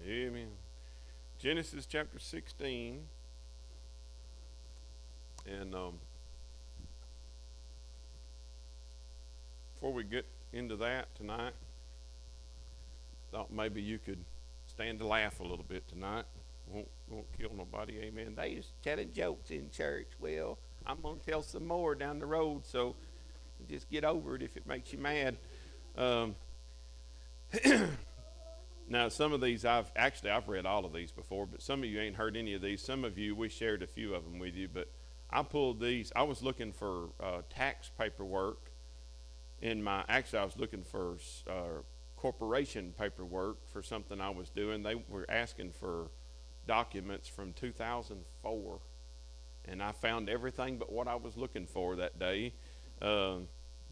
Amen. Genesis chapter 16. And before we get into that tonight, thought maybe you could stand to laugh a little bit tonight. Won't kill nobody. Amen. They used to tell jokes in church. Well, I'm going to tell some more down the road, so just get over it if it makes you mad. Um, Now, some of these I've read all of these before, but some of you ain't heard any of these. Some of you, we shared a few of them with you, but I pulled these. I was looking for tax paperwork I was looking for corporation paperwork for something I was doing. They were asking for documents from 2004, and I found everything but what I was looking for that day.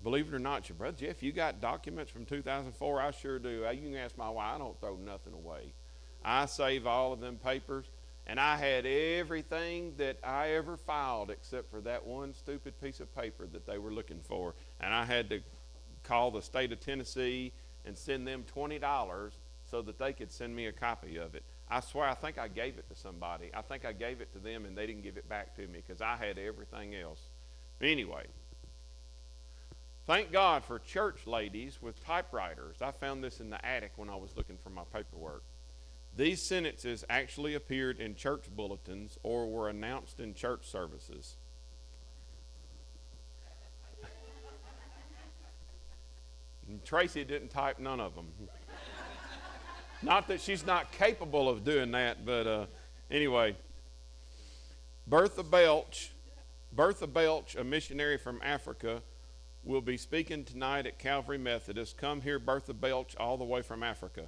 Believe it or not, your brother Jeff, you got documents from 2004? I sure do. You can ask my wife. I don't throw nothing away. I save all of them papers, and I had everything that I ever filed except for that one stupid piece of paper that they were looking for. And I had to call the state of Tennessee and send them $20 so that they could send me a copy of it. I swear, I think I gave it to somebody. I think I gave it to them, and they didn't give it back to me because I had everything else. Anyway. Thank God for church ladies with typewriters. I found this in the attic when I was looking for my paperwork. These sentences actually appeared in church bulletins or were announced in church services. And Tracy didn't type none of them. Not that she's not capable of doing that, but anyway. Bertha Belch, a missionary from Africa, will be speaking tonight at Calvary Methodist. Come here, Bertha Belch, all the way from Africa.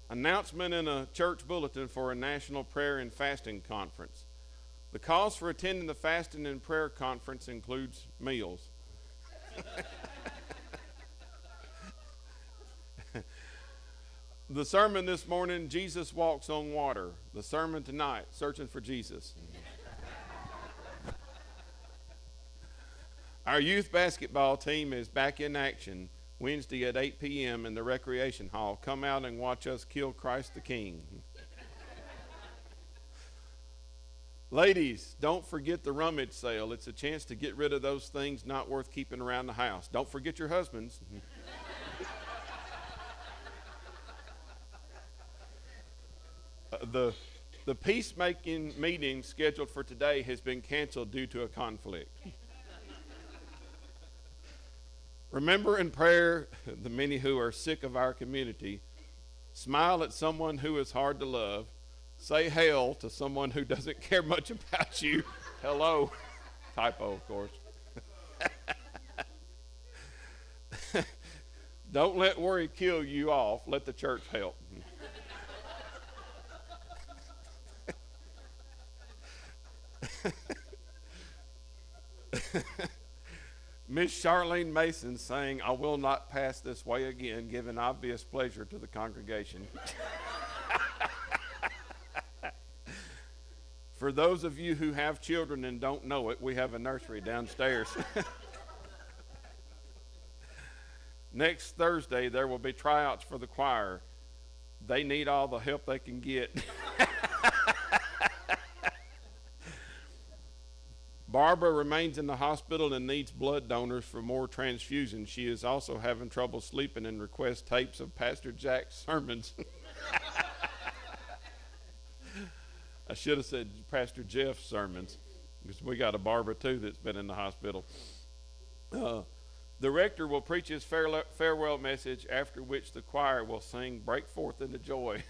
Announcement in a church bulletin for a national prayer and fasting conference. The cost for attending the fasting and prayer conference includes meals. The sermon this morning, Jesus walks on water. The sermon tonight, searching for Jesus. Our youth basketball team is back in action Wednesday at 8 p.m. in the recreation hall. Come out and watch us kill Christ the King. Ladies, don't forget the rummage sale. It's a chance to get rid of those things not worth keeping around the house. Don't forget your husbands. The peacemaking meeting scheduled for today has been canceled due to a conflict. Remember in prayer the many who are sick of our community. Smile at someone who is hard to love. Say hail to someone who doesn't care much about you. Hello. Typo, of course. Don't let worry kill you off. Let the church help. Miss Charlene Mason saying, "I will not pass this way again," giving obvious pleasure to the congregation. For those of you who have children and don't know it, we have a nursery downstairs. Next Thursday, there will be tryouts for the choir. They need all the help they can get. Barbara remains in the hospital and needs blood donors for more transfusions. She is also having trouble sleeping and requests tapes of Pastor Jack's sermons. I should have said Pastor Jeff's sermons, because we got a Barbara too that's been in the hospital. The rector will preach his farewell message, after which the choir will sing "Break Forth into Joy."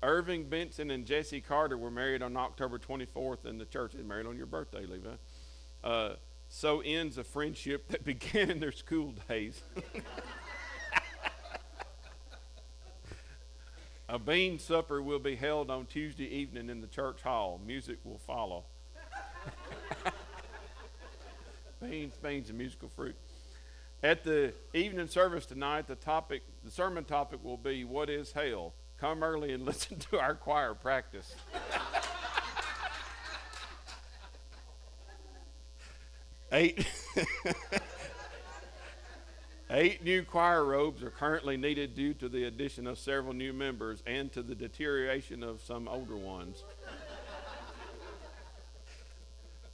Irving Benson and Jesse Carter were married on October 24th in the church. They married on your birthday, Levi. So ends a friendship that began in their school days. A bean supper will be held on Tuesday evening in the church hall. Music will follow. Beans, and musical fruit. At the evening service tonight, the sermon topic will be, "What is hell?" Come early and listen to our choir practice. Eight, 8 new choir robes are currently needed due to the addition of several new members and to the deterioration of some older ones.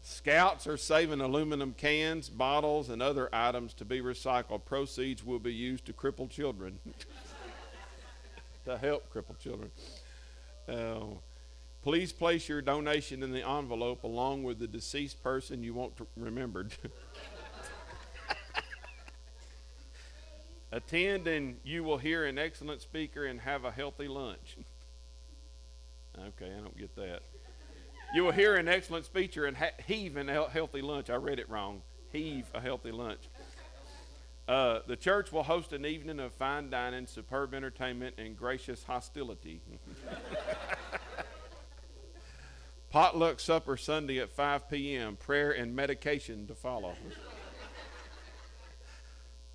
Scouts are saving aluminum cans, bottles, and other items to be recycled. Proceeds will be used to cripple children, to help crippled children. Please place your donation in the envelope along with the deceased person you want remembered. Attend and you will hear an excellent speaker and have a healthy lunch. Okay, I don't get that. You will hear an excellent speaker and heave a healthy lunch. I read it wrong. Heave a healthy lunch. The church will host an evening of fine dining, superb entertainment, and gracious hostility. Potluck supper Sunday at 5 p.m. Prayer and medication to follow.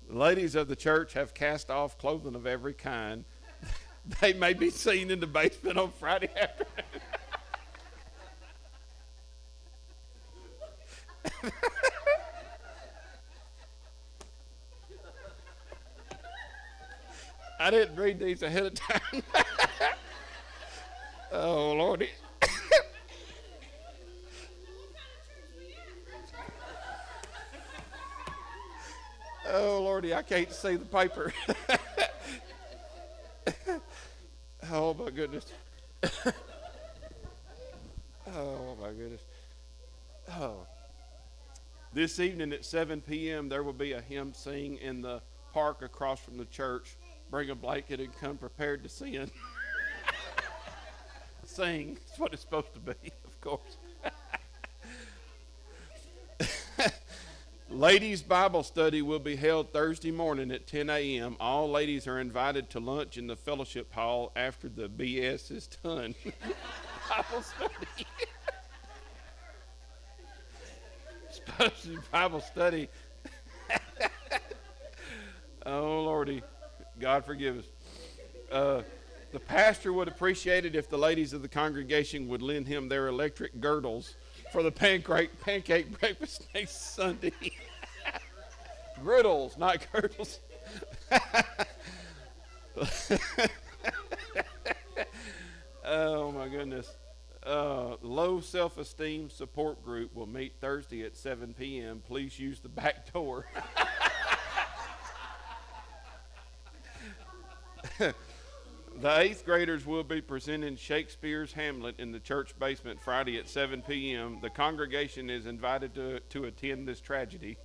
The ladies of the church have cast off clothing of every kind. They may be seen in the basement on Friday afternoon. I didn't read these ahead of time. Oh, Lordy. Oh, Lordy, I can't see the paper. Oh, my goodness. Oh, my goodness. Oh. This evening at 7 p.m., there will be a hymn sing in the park across from the church. Bring a blanket and come prepared to sing. Sing. That's what it's supposed to be, of course. Ladies' Bible study will be held Thursday morning at 10 a.m. All ladies are invited to lunch in the fellowship hall after the BS is done. Bible study. Supposed to be Bible study. Oh, Lordy. God forgive us. The pastor would appreciate it if the ladies of the congregation would lend him their electric girdles for the pancake breakfast next Sunday. Griddles, not girdles. Oh, my goodness. Low self-esteem support group will meet Thursday at 7 p.m. Please use the back door. The 8th graders will be presenting Shakespeare's Hamlet in the church basement Friday at 7 p.m. The congregation is invited to attend this tragedy.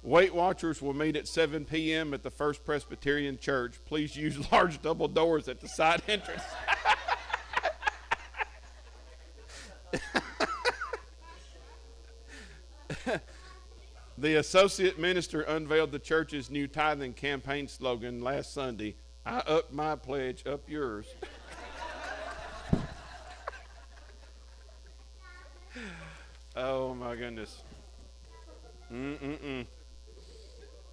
Weight Watchers will meet at 7 p.m. at the First Presbyterian Church. Please use large double doors at the side entrance. The associate minister unveiled the church's new tithing campaign slogan last Sunday. I up my pledge, up yours. Oh, my goodness.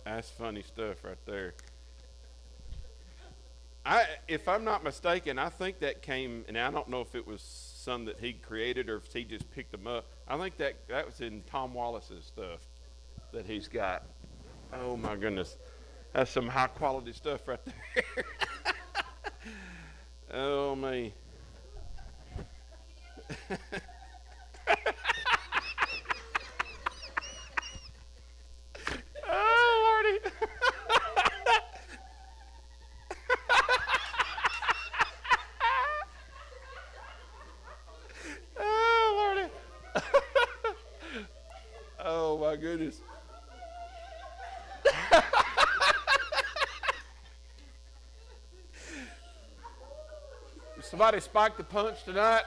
That's funny stuff right there. If I'm not mistaken, I think that came, and I don't know if it was some that he created or if he just picked them up. I think that was in Tom Wallace's stuff that he's got. Oh, my goodness. That's some high quality stuff right there. Oh, me. Oh, Lordy. Oh, Lordy. Oh, my goodness. Somebody spiked the punch tonight.